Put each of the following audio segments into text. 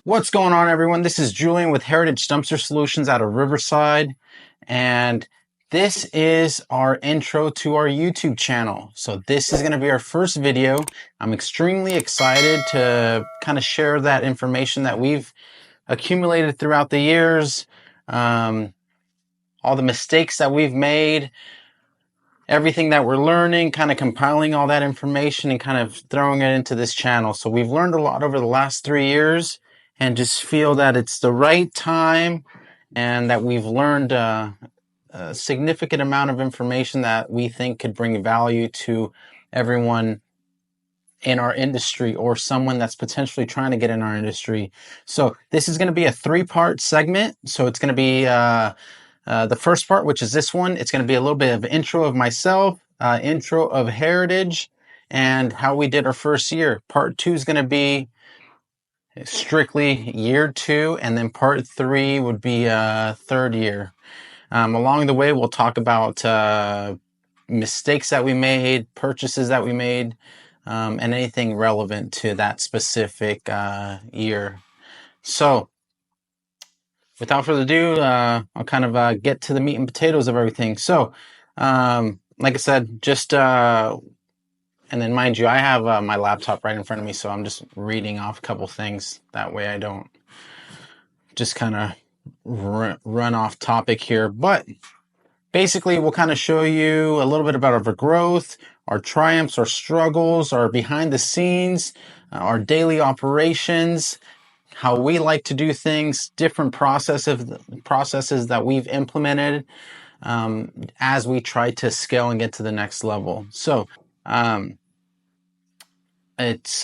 What's going on, everyone? This is Julian with Heritage Dumpster Solutions out of Riverside, and this is our intro to our YouTube channel. So this is going to be our first video. I'm extremely excited to kind of share that information that we've accumulated throughout the years, all the mistakes that we've made, everything that we're learning, kind of compiling all that information and kind of throwing it into this channel. So we've learned a lot over the last 3 years and just feel that it's the right time and that we've learned a significant amount of information that we think could bring value to everyone in our industry or someone that's potentially trying to get in our industry. So this is going to be a 3-part segment. So it's going to be the first part, which is this one. It's going to be a little bit of intro of myself, intro of Heritage, and how we did our first year. Part 2 is going to be strictly year 2, and then part 3 would be third year. Along the way, we'll talk about mistakes that we made, purchases that we made, and anything relevant to that specific year. So without further ado, I'll kind of get to the meat and potatoes of everything. So, like I said, just, and then mind you, I have my laptop right in front of me, so I'm just reading off a couple things. That way I don't just kind of run off topic here. But basically, we'll kind of show you a little bit about our growth, our triumphs, our struggles, our behind the scenes, our daily operations, how we like to do things, different processes that we've implemented as we try to scale and get to the next level. So it's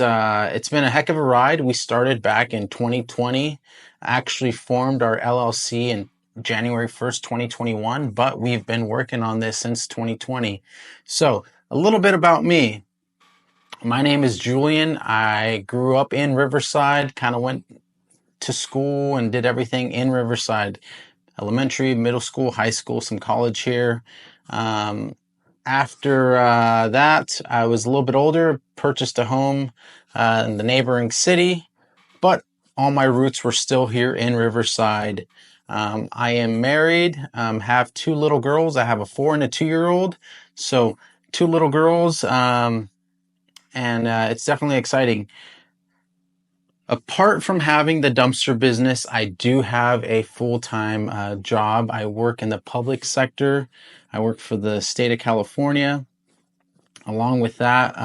been a heck of a ride. We started back in 2020, actually formed our LLC in January 1st, 2021, but we've been working on this since 2020. So a little bit about me. My name is Julian. I grew up in Riverside, kind of went to school and did everything in Riverside. Elementary, middle school, high school, some college here. After that, I was a little bit older, purchased a home in the neighboring city, but all my roots were still here in Riverside. I am married, have 2 little girls. I have a 4 and a 2-year-old. So 2 little girls, and it's definitely exciting. Apart from having the dumpster business, I do have a full-time job. I work in the public sector. I work for the state of California. Along with that,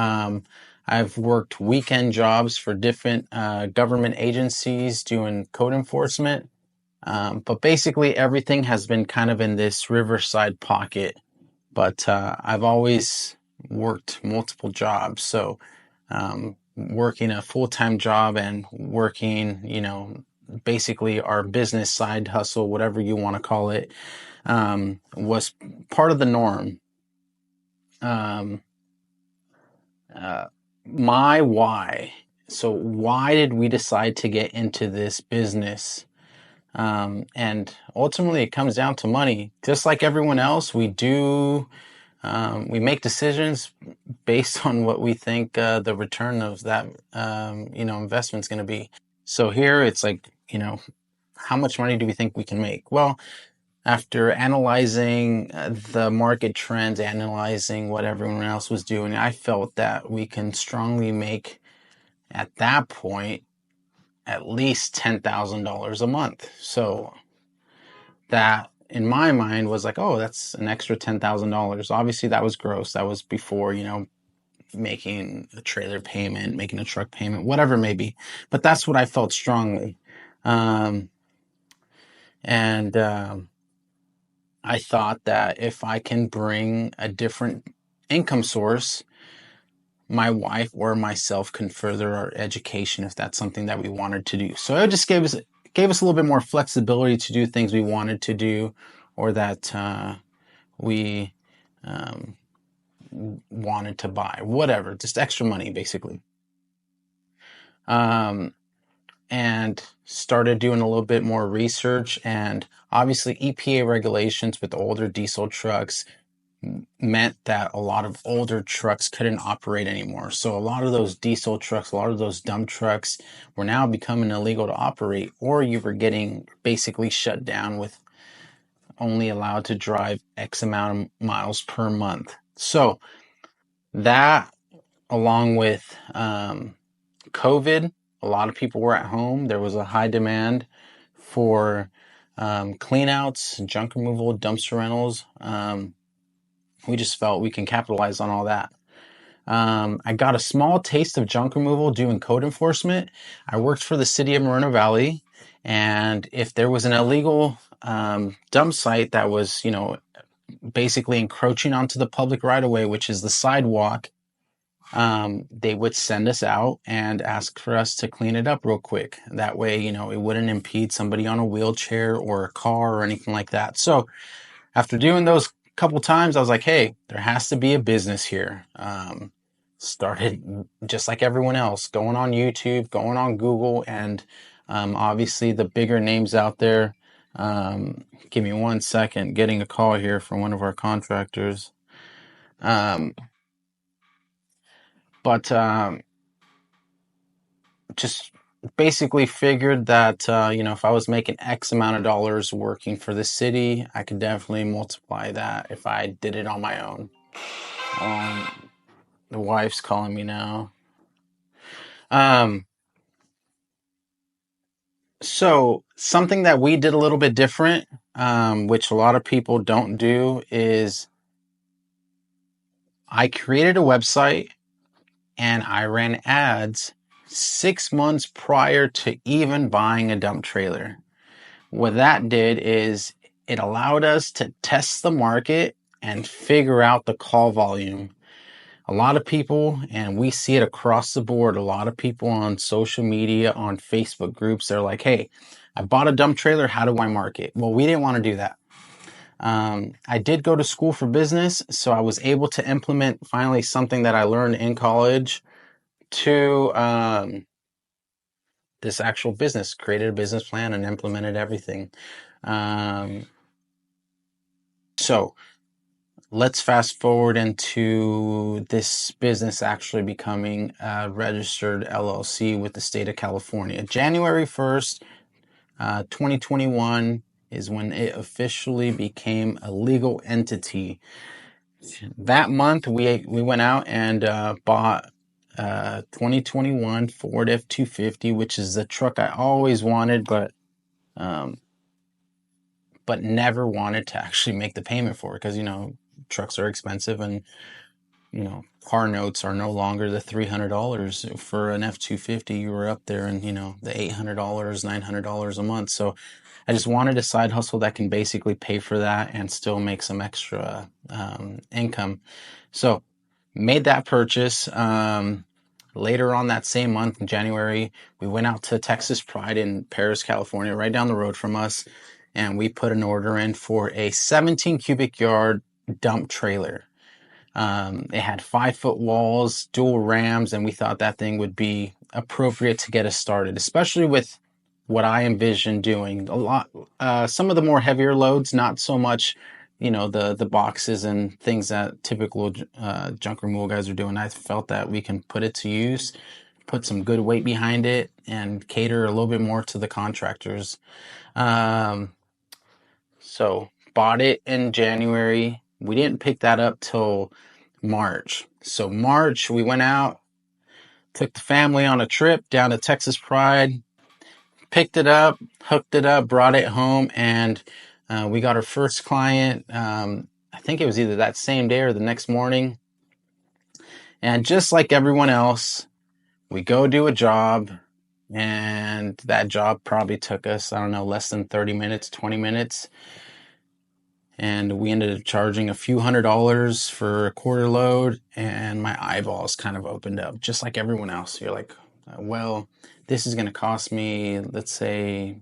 I've worked weekend jobs for different government agencies doing code enforcement. But basically everything has been kind of in this Riverside pocket. But I've always worked multiple jobs. So working a full-time job and working, basically our business side hustle, whatever you want to call it, was part of the norm. My why. So why did we decide to get into this business? And ultimately it comes down to money. Just like everyone else, we make decisions based on what we think the return of that investment is going to be. So here it's like, how much money do we think we can make? Well, after analyzing the market trends, analyzing what everyone else was doing, I felt that we can strongly make, at that point, at least $10,000 a month. So that, in my mind, was like, oh, that's an extra $10,000. Obviously, that was gross. That was before, making a trailer payment, making a truck payment, whatever it may be. But that's what I felt strongly. I thought that if I can bring a different income source, my wife or myself can further our education if that's something that we wanted to do. So it just gave us a little bit more flexibility to do things we wanted to do, or that we wanted to buy, whatever, just extra money basically. And started doing a little bit more research, and obviously EPA regulations with older diesel trucks meant that a lot of older trucks couldn't operate anymore. So a lot of those diesel trucks, a lot of those dump trucks were now becoming illegal to operate, or you were getting basically shut down with only allowed to drive X amount of miles per month. So that, along with COVID, a lot of people were at home. There was a high demand for clean outs, junk removal, dumpster rentals. We just felt we can capitalize on all that. I got a small taste of junk removal doing code enforcement. I worked for the city of Moreno Valley, and if there was an illegal dump site that was, basically encroaching onto the public right of way, which is the sidewalk, they would send us out and ask for us to clean it up real quick. That way, it wouldn't impede somebody on a wheelchair or a car or anything like that. So after doing those couple times, I was like, hey, there has to be a business here. Started just like everyone else, going on YouTube, going on Google, and obviously the bigger names out there. Give me 1 second, getting a call here from one of our contractors. But just basically figured that, if I was making X amount of dollars working for the city, I could definitely multiply that if I did it on my own. The wife's calling me now. So something that we did a little bit different, which a lot of people don't do, is I created a website and I ran ads 6 months prior to even buying a dump trailer. What that did is it allowed us to test the market and figure out the call volume. A lot of people, and we see it across the board, a lot of people on social media, on Facebook groups, they're like, hey, I bought a dump trailer, how do I market? Well, we didn't want to do that. I did go to school for business, so I was able to implement finally something that I learned in college to this actual business, created a business plan and implemented everything. So let's fast forward into this business actually becoming a registered LLC with the state of California. January 1st, 2021 is when it officially became a legal entity. That month, we went out and bought 2021 Ford F-250, which is the truck I always wanted, but never wanted to actually make the payment for it because, trucks are expensive and, car notes are no longer the $300 for an F-250. You were up there and, the $800, $900 a month. So I just wanted a side hustle that can basically pay for that and still make some extra income. So made that purchase. Later on that same month in January, we went out to Texas Pride in Paris, California, right down the road from us. And we put an order in for a 17 cubic yard dump trailer. It had 5-foot walls, dual rams, and we thought that thing would be appropriate to get us started, especially with what I envisioned doing. A lot, some of the more heavier loads, not so much, the boxes and things that typical junk removal guys are doing. I felt that we can put it to use, put some good weight behind it, and cater a little bit more to the contractors. So bought it in January. We didn't pick that up till March. So March, we went out, took the family on a trip down to Texas Pride, picked it up, hooked it up, brought it home, and we got our first client. I think it was either that same day or the next morning. And just like everyone else, we go do a job, and that job probably took us, I don't know, less than 30 minutes, 20 minutes. And we ended up charging a few $100s for a quarter load, and my eyeballs kind of opened up, just like everyone else. You're like, well, this is going to cost me, let's say,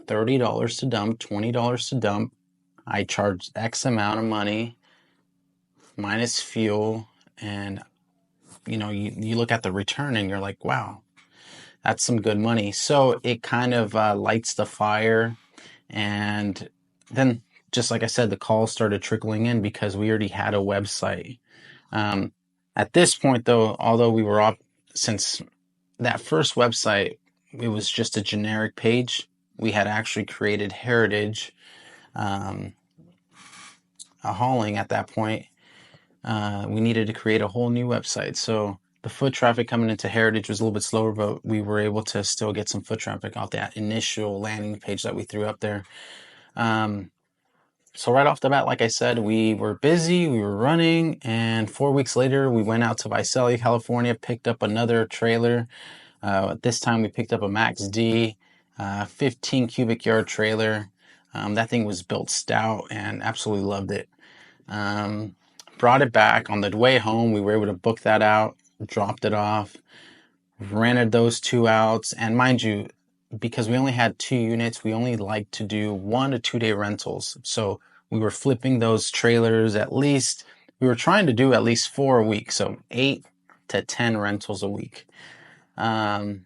$30 to dump, $20 to dump. I charge X amount of money minus fuel, and you look at the return and you're like, wow, that's some good money. So it kind of lights the fire. And then just like I said, the calls started trickling in because we already had a website. At this point, though, although we were off, since that first website, it was just a generic page, we had actually created Heritage hauling at that point. We needed to create a whole new website. So the foot traffic coming into Heritage was a little bit slower, but we were able to still get some foot traffic off that initial landing page that we threw up there. So right off the bat, like I said, we were busy, we were running, and 4 weeks later, we went out to Visalia, California, picked up another trailer. This time we picked up a Max D, 15 cubic yard trailer. That thing was built stout and absolutely loved it. Brought it back. On the way home, we were able to book that out, dropped it off, rented those 2 outs, and mind you, because we only had 2 units, we only like to do 1 to 2 day rentals. So we were flipping those trailers we were trying to do at least 4 a week, so 8 to 10 rentals a week. And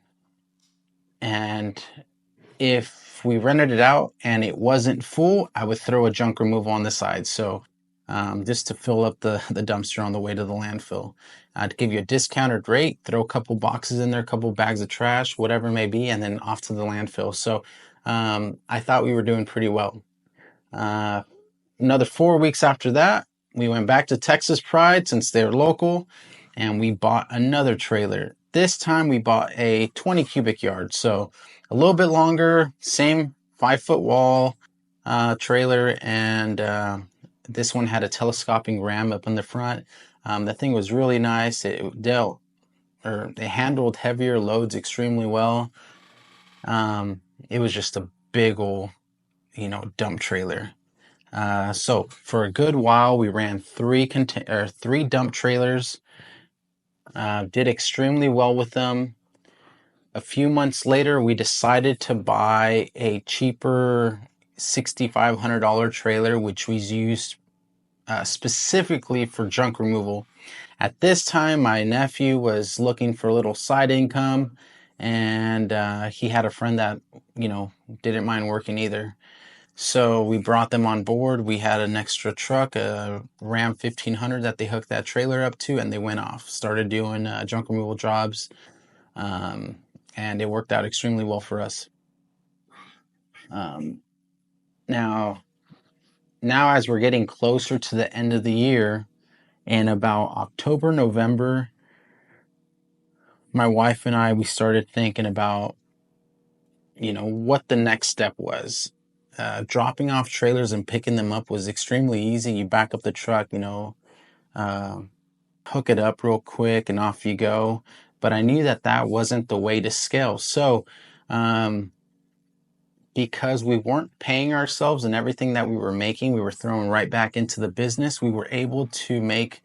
if we rented it out and it wasn't full, I would throw a junk removal on the side. So just to fill up the dumpster on the way to the landfill. To give you a discounted rate, throw a couple boxes in there, a couple bags of trash, whatever it may be, and then off to the landfill. So I thought we were doing pretty well. Another 4 weeks after that, we went back to Texas Pride since they're local, and we bought another trailer. This time we bought a 20 cubic yard, so a little bit longer, same 5-foot wall trailer, and this one had a telescoping ram up in the front. That thing was really nice. It handled heavier loads extremely well. It was just a big old, dump trailer. So for a good while, we ran 3 dump trailers. Did extremely well with them. A few months later, we decided to buy a cheaper $6,500 trailer, which was used specifically for junk removal. At this time, my nephew was looking for a little side income, and he had a friend that, didn't mind working either. So we brought them on board. We had an extra truck, a Ram 1500 that they hooked that trailer up to, and they went off, started doing junk removal jobs, and it worked out extremely well for us. Now as we're getting closer to the end of the year, in about October, November, my wife and I, we started thinking about, what the next step was. Dropping off trailers and picking them up was extremely easy. You back up the truck, hook it up real quick and off you go. But I knew that wasn't the way to scale. So, because we weren't paying ourselves and everything that we were making, we were throwing right back into the business, we were able to make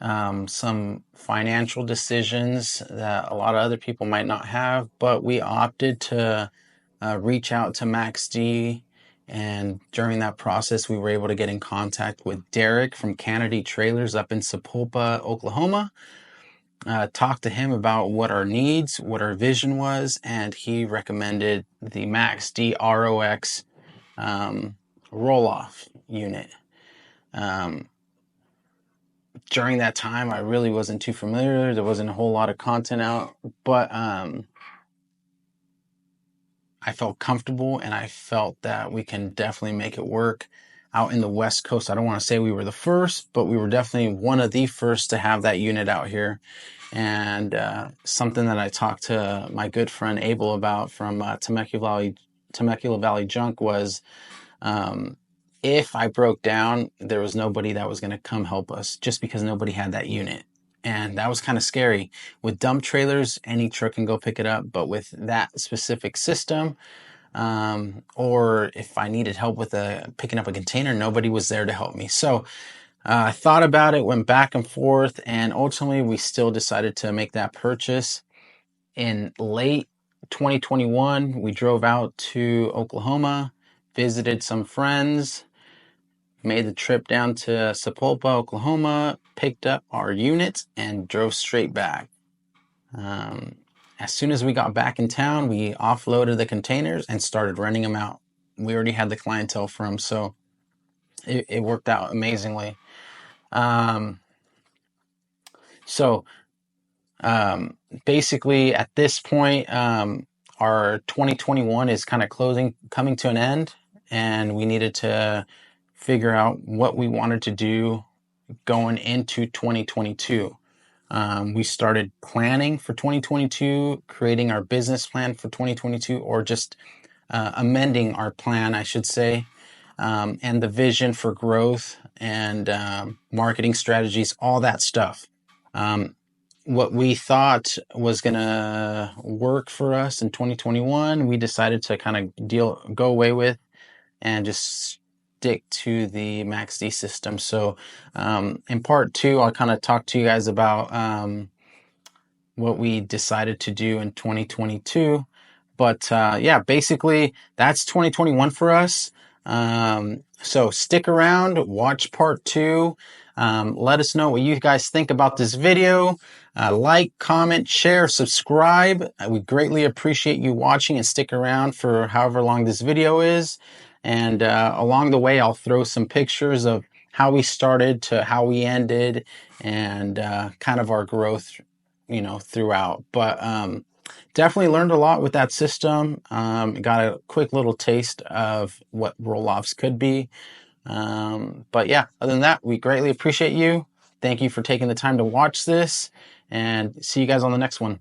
some financial decisions that a lot of other people might not have, but we opted to reach out to Max D, and during that process we were able to get in contact with Derek from Kennedy Trailers up in Sapulpa, Oklahoma. Talked to him about what our needs, what our vision was, and he recommended the Max D ROX roll-off unit. During that time, I really wasn't too familiar. There wasn't a whole lot of content out, but I felt comfortable, and I felt that we can definitely make it work out in the West Coast. I don't want to say we were the first, but we were definitely one of the first to have that unit out here. And something that I talked to my good friend Abel about from Temecula Valley Junk was, if I broke down, there was nobody that was going to come help us, just because nobody had that unit. And that was kind of scary. With dump trailers, any truck can go pick it up, but with that specific system, or if I needed help with picking up a container, nobody was there to help me. So I thought about it, went back and forth, and ultimately we still decided to make that purchase. In late 2021, we drove out to Oklahoma, visited some friends, made the trip down to Sapulpa, Oklahoma, picked up our units, and drove straight back. As soon as we got back in town, we offloaded the containers and started renting them out. We already had the clientele for them, so it worked out amazingly. Um, so basically at this point, our 2021 is kind of coming to an end, and we needed to figure out what we wanted to do going into 2022. We started planning for 2022, creating our business plan for 2022, or just amending our plan, I should say, and the vision for growth and marketing strategies, all that stuff. What we thought was going to work for us in 2021, we decided to kind of go away with and just stick to the MaxD system. So in part 2, I'll kind of talk to you guys about what we decided to do in 2022. But yeah, basically that's 2021 for us. So stick around, watch part 2. Let us know what you guys think about this video. Like, comment, share, subscribe. We greatly appreciate you watching, and stick around for however long this video is. And along the way, I'll throw some pictures of how we started to how we ended, and kind of our growth, throughout. But definitely learned a lot with that system. Got a quick little taste of what roll-offs could be. But yeah, other than that, we greatly appreciate you. Thank you for taking the time to watch this, and see you guys on the next one.